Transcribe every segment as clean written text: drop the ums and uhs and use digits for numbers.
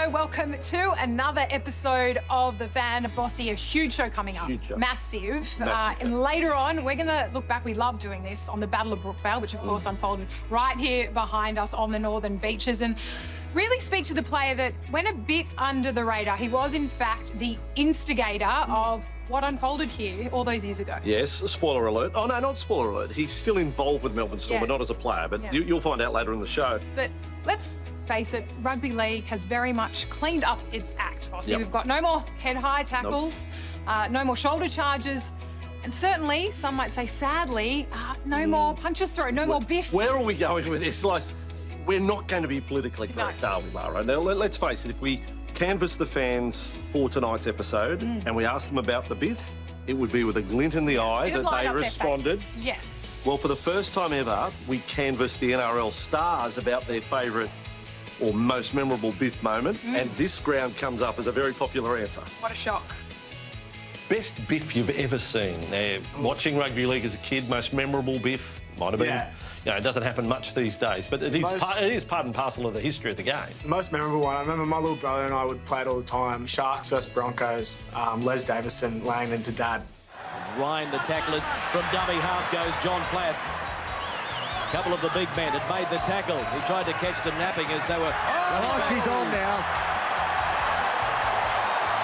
Hello, welcome to another episode of The Fan Bossy, a huge show coming up. Huge show. Massive. Massive. And later on, we're going to look back. We love doing this on the Battle of Brookvale, which of course unfolded right here behind us on the northern beaches, and really speak to the player that went a bit under the radar. He was, in fact, the instigator of what unfolded here all those years ago. Yes, spoiler alert. Oh, no, not spoiler alert. He's still involved with Melbourne Storm, but not as a player. But you'll find out later in the show. But let's face it, rugby league has very much cleaned up its act, Bossy. We've got no more head-high tackles, no more shoulder charges, and certainly, some might say sadly, no more punches through, no more Biff. Where are we going with this? Like, we're not going to be politically correct, are we, Lara? Now, let's face it, if we canvass the fans for tonight's episode and we ask them about the Biff, it would be with a glint in the eye that they responded. Yes. Well, for the first time ever, we canvassed the NRL stars about their favourite or most memorable Biff moment, and this ground comes up as a very popular answer. What a shock. Best Biff you've ever seen? Watching rugby league as a kid, most memorable Biff might have been. Yeah. You know, it doesn't happen much these days, but it is part and parcel of the history of the game. The most memorable one, I remember my little brother and I would play it all the time. Sharks versus Broncos, Les Davison laying into Dad. Ryan, the tacklers, from dummy half goes John Platt. A couple of the big men had made the tackle. He tried to catch them napping as they were... Oh, she's on now.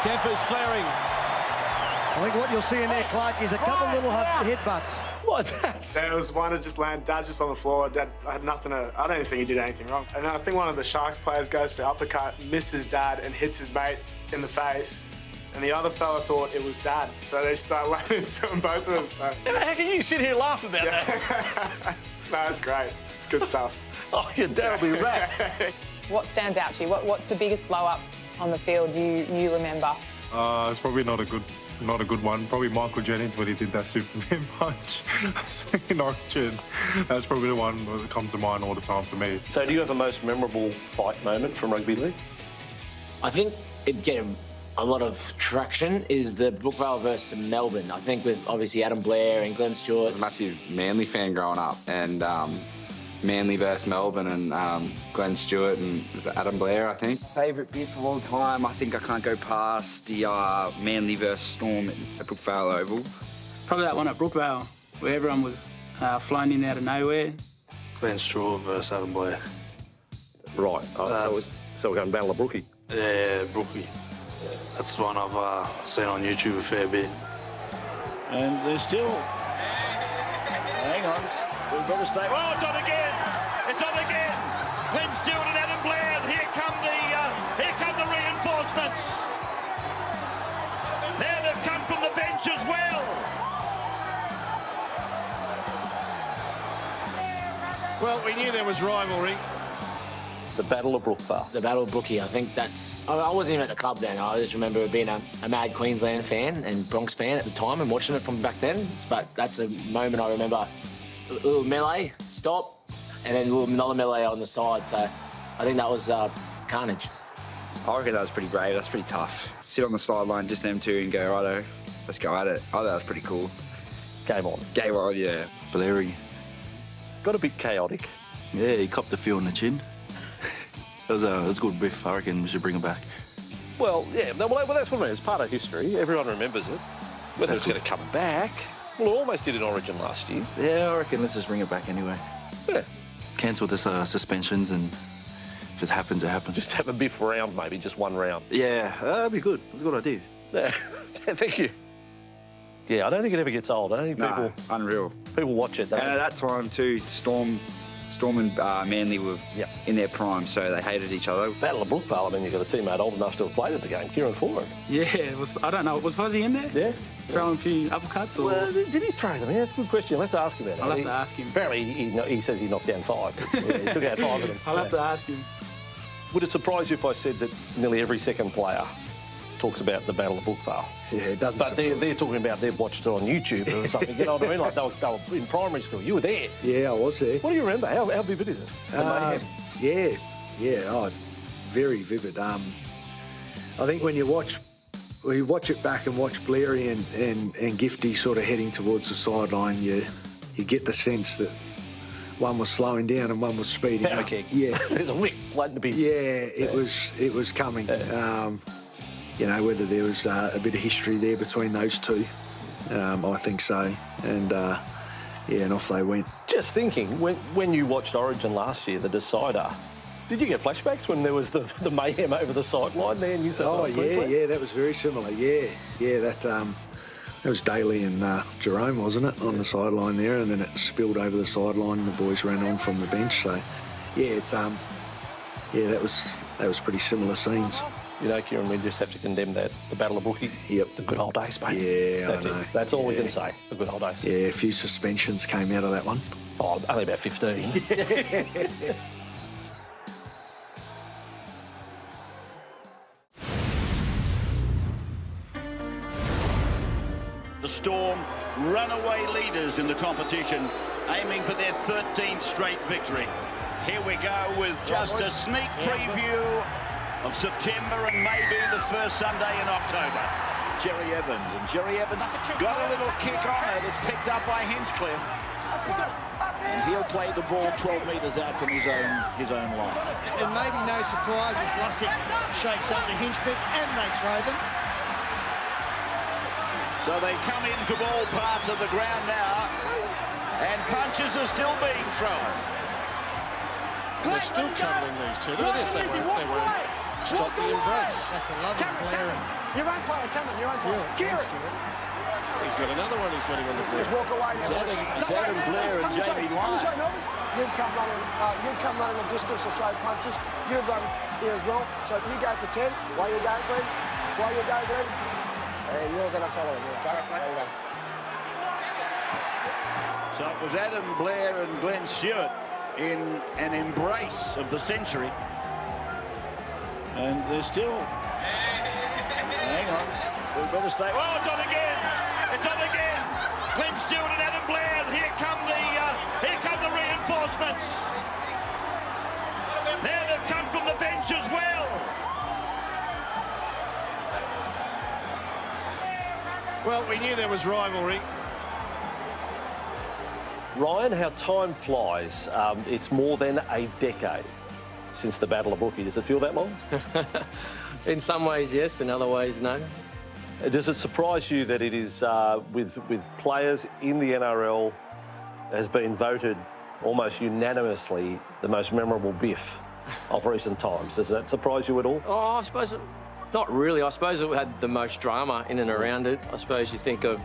Tempers flaring. I think what you'll see in there, Clark, is a couple little headbutts. What? There was one that just landed, Dad's just on the floor. Dad had nothing to, I don't even think he did anything wrong. And then I think one of the Sharks players goes to uppercut, misses Dad and hits his mate in the face. And the other fella thought it was Dad, so they start laying into him, both of them. So. How can you sit here and laugh about that? No, it's great. It's good stuff. Oh, your dad will be wrapped. What stands out to you? What's the biggest blow-up on the field you remember? It's probably not a good one. Probably Michael Jennings when he did that Superman punch in Oxygen. That's probably the one that comes to mind all the time for me. So do you have a most memorable fight moment from rugby league? I think it'd get a lot of traction is the Brookvale versus Melbourne. I think with obviously Adam Blair and Glenn Stewart. I was a massive Manly fan growing up, and Manly versus Melbourne and Glenn Stewart and was it Adam Blair, I think. Favourite Biff of all time, I think I can't go past the Manly versus Storm at Brookvale Oval. Probably that one at Brookvale, where everyone was flying in out of nowhere. Glenn Stewart versus Adam Blair. Right, so we're going Battle of Brookie. Yeah, Brookie. That's the one I've seen on YouTube a fair bit. And there's still... Hang on. We've got to stay... Oh, it's on again! It's on again! Glenn Stewart and Adam Blair. Here come the reinforcements. Now they've come from the bench as well. Well, we knew there was rivalry. The Battle of Brookvale. The Battle of Brookie, I think that's... I wasn't even at the club then. I just remember being a mad Queensland fan and Bronx fan at the time and watching it from back then. But that's a moment I remember. A little melee, stop, and then another melee on the side. So I think that was carnage. I reckon that was pretty brave. That's pretty tough. Sit on the sideline, just them two, and go, righto, let's go at it. I thought that was pretty cool. Game on. Game on, yeah. Blairy. Got a bit chaotic. Yeah, he copped a few on the chin. That was a good Biff. I reckon we should bring him back. Well, yeah, well, that's what I mean. It's part of history. Everyone remembers it. Whether it's going to come back. Well, it almost did in Origin last year. Yeah, I reckon let's just bring it back anyway. Yeah. Cancel the suspensions, and if it happens, it happens. Just have a Biff round, maybe, just one round. Yeah, that'd be good. That's a good idea. Yeah, thank you. Yeah, I don't think it ever gets old. I don't think unreal. People watch it. And at that time, too, Storm and Manly were in their prime, so they hated each other. Battle of Brookvale, I mean, you've got a teammate old enough to have played at the game, Kieran Foran. Yeah, I don't know, was Fuzzy in there? Yeah. Throwing a few uppercuts? Or... Well, did he throw them? Yeah, that's a good question. You'll have to ask him about it. I'll have to ask him. Apparently, he says he knocked down 5. But, yeah, he took out 5 of them. I'll have to ask him. Would it surprise you if I said that nearly every second player talks about the Battle of Brookvale? Yeah, it doesn't. But they're talking about they've watched it on YouTube or something. You know what I mean? Like they were in primary school. You were there. Yeah, I was there. What do you remember? How vivid is it? Very vivid. I think when you watch it back and watch Blairy and Gifty sort of heading towards the sideline, you get the sense that one was slowing down and one was speeding Power up. kick. Yeah. There's a wick waiting to be. Yeah, it was coming. You know, whether there was a bit of history there between those two, I think so. And yeah, and off they went. Just thinking, when you watched Origin last year, the decider, did you get flashbacks when there was the mayhem over the sideline there in New South Wales? Queensland? Yeah, that was very similar. Yeah, that was Daly and Jerome, wasn't it, on the sideline there, and then it spilled over the sideline and the boys ran on from the bench. So, yeah, it's yeah, that was pretty similar scenes. You know, Kieran, we just have to condemn that, the Battle of Brookvale. Yep. The good old days, mate. Yeah, That's I know. it. That's all we can say, the good old days. Yeah, a few suspensions came out of that one. Oh, only about 15. The Storm, runaway leaders in the competition, aiming for their 13th straight victory. Here we go with just a sneak preview of September and maybe the first Sunday in October. Jerry Evans, and Jerry Evans got a little kick on it. It's picked up by Hinchcliffe. And he'll play the ball 12 metres out from his own line. And maybe no surprise as Lussick shapes up to Hinchcliffe and they throw them. So they come in from all parts of the ground now, and punches are still being thrown. They're still cuddling these two. Look at this, they won't stop the embrace. That's a lovely Blair. You won't play it, Cameron. You won't play it. Kieran. He's got another one he's got him on the board. Just walk away now. It's Adam Blair and Jamie Lyon. You'd come running a distance to throw punches. You'd run here as well. So if you go for 10, while you go, Glenn, and you're going to follow him, okay? There you go. So it was Adam Blair and Glenn Stewart in an embrace of the century. And they're still... Hang on. We better stay... Oh, it's on again! It's on again! Glenn Stewart and Adam Blair. And here come the reinforcements. Now they've come from the bench as well. Well, we knew there was rivalry. Ryan, how time flies. It's more than a decade since the Battle of Brookvale. Does it feel that long? In some ways, yes. In other ways, no. Does it surprise you that it is, with players in the NRL, has been voted almost unanimously the most memorable Biff of recent times? Does that surprise you at all? Oh, I suppose not really. I suppose it had the most drama in and around it. I suppose you think of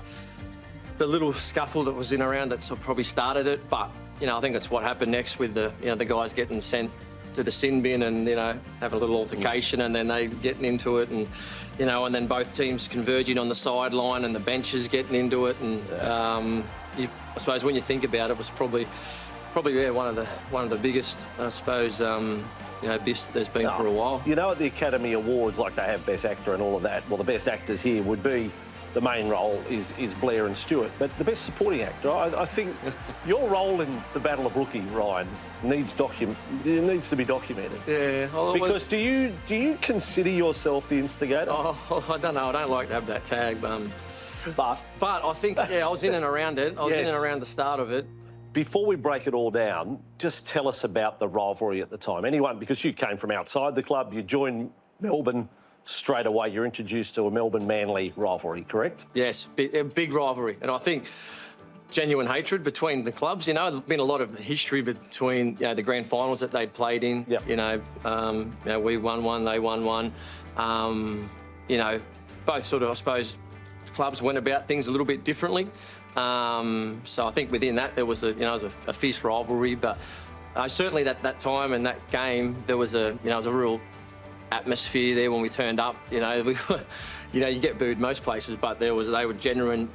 the little scuffle that was in around that probably started it, but you know, I think it's what happened next with the the guys getting sent to the sin bin and having a little altercation and then they getting into it and and then both teams converging on the sideline and the benches getting into it and I suppose when you think about it, was probably one of the biggest I suppose Biffs there's been for a while. You know, at the Academy Awards, like they have Best Actor and all of that, well, the best actors here would be, the main role is Blair and Stewart, but the best supporting actor, I think your role in the Battle of Brookvale, Ryan, needs to be documented. Yeah. Well, because do you consider yourself the instigator? Oh, I don't know. I don't like to have that tag, but I think I was in and around it. I was in and around the start of it. Before we break it all down, just tell us about the rivalry at the time. Anyone, because you came from outside the club, you joined Melbourne straight away. You're introduced to a Melbourne-Manly rivalry, correct? Yes, big rivalry. And I think genuine hatred between the clubs. There's been a lot of history between the grand finals that they'd played in. Yep. We won one, they won one. Both sort of, I suppose, clubs went about things a little bit differently. So I think within that there was a fierce rivalry, but certainly that time and that game there was a real atmosphere there when we turned up. We were, you get booed most places, but they were genuine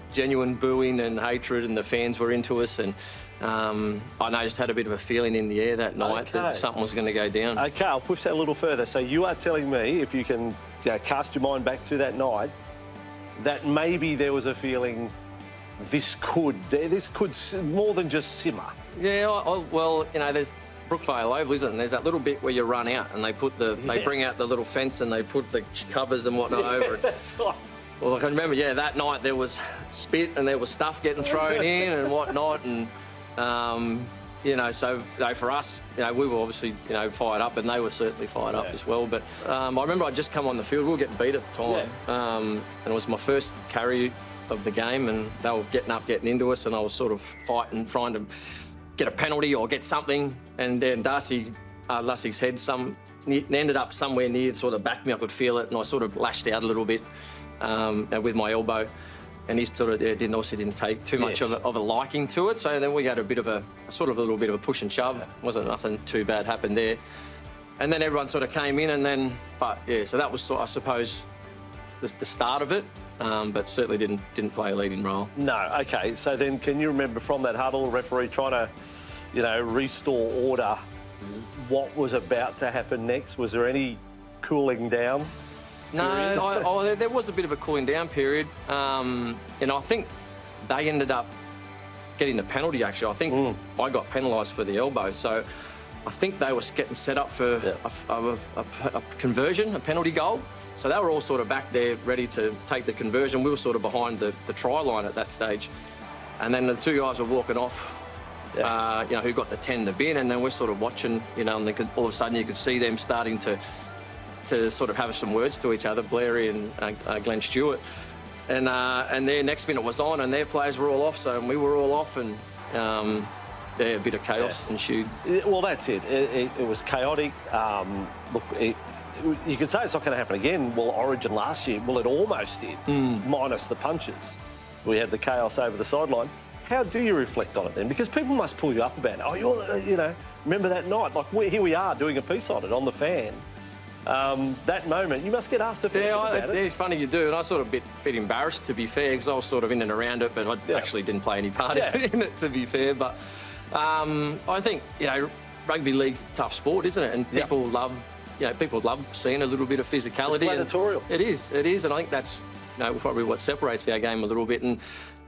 booing and hatred, and the fans were into us. And I just had a bit of a feeling in the air that night that something was going to go down. Okay, I'll push that a little further. So you are telling me, if you can cast your mind back to that night, that maybe there was a feeling this could more than just simmer. Yeah, well, there's Brookvale Oval, isn't it? And there's that little bit where you run out and they bring out the little fence and they put the covers and whatnot over it. That's right. Well, I can remember, that night there was spit and there was stuff getting thrown in and whatnot, and You know, so for us, you know, we were obviously, you know, fired up, and they were certainly fired up as well. But I remember I'd just come on the field. We were getting beat at the time, and it was my first carry of the game, and they were getting up, getting into us, and I was sort of fighting, trying to get a penalty or get something. And then Lussie's head ended up somewhere near, sort of backed me. I could feel it, and I sort of lashed out a little bit with my elbow. And he sort of didn't take too much of a liking to it. So then we had a little bit of a push and shove. Wasn't nothing too bad happened there. And then everyone sort of came in, and then, so that was, I suppose, the start of it. But certainly didn't play a leading role. No, okay. So then, can you remember from that huddle, referee trying to, you know, restore order? What was about to happen next? Was there any cooling down? No, there was a bit of a cooling down period. And I think they ended up getting the penalty, actually. I think I got penalised for the elbow. So I think they were getting set up for a conversion, a penalty goal. So they were all sort of back there ready to take the conversion. We were sort of behind the try line at that stage. And then the two guys were walking off, you know, who got the 10 the bin. And then we're sort of watching, you know, and all of a sudden you could see them starting to sort of have some words to each other, Blairy and Glenn Stewart. And their next minute was on, and their players were all off, so we were all off, and a bit of chaos ensued. Well, that's it. It was chaotic. Look, you could say it's not going to happen again. Well, Origin last year, well, it almost did, minus the punches. We had the chaos over the sideline. How do you reflect on it then? Because people must pull you up about it. Oh, you know, remember that night? Like, here we are doing a piece on it on the Fan. That moment, you must get asked to think about it. It's funny you do, and I was sort of a bit embarrassed, to be fair, because I was sort of in and around it, but I actually didn't play any part in it, to be fair. But I think, you know, rugby league's a tough sport, isn't it? And people love, you know, people love seeing a little bit of physicality. It's gladiatorial. It is, and I think that's, you know, probably what separates our game a little bit. And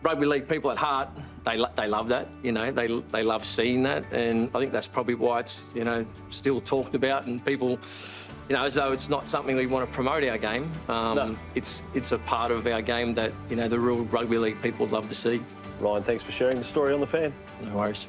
rugby league people at heart, they love that, you know, they love seeing that, and I think that's probably why it's, you know, still talked about, and people, you know, as though it's not something we want to promote our game. No. It's a part of our game that, you know, the real rugby league people love to see. Ryan, thanks for sharing the story on the Fan. No worries.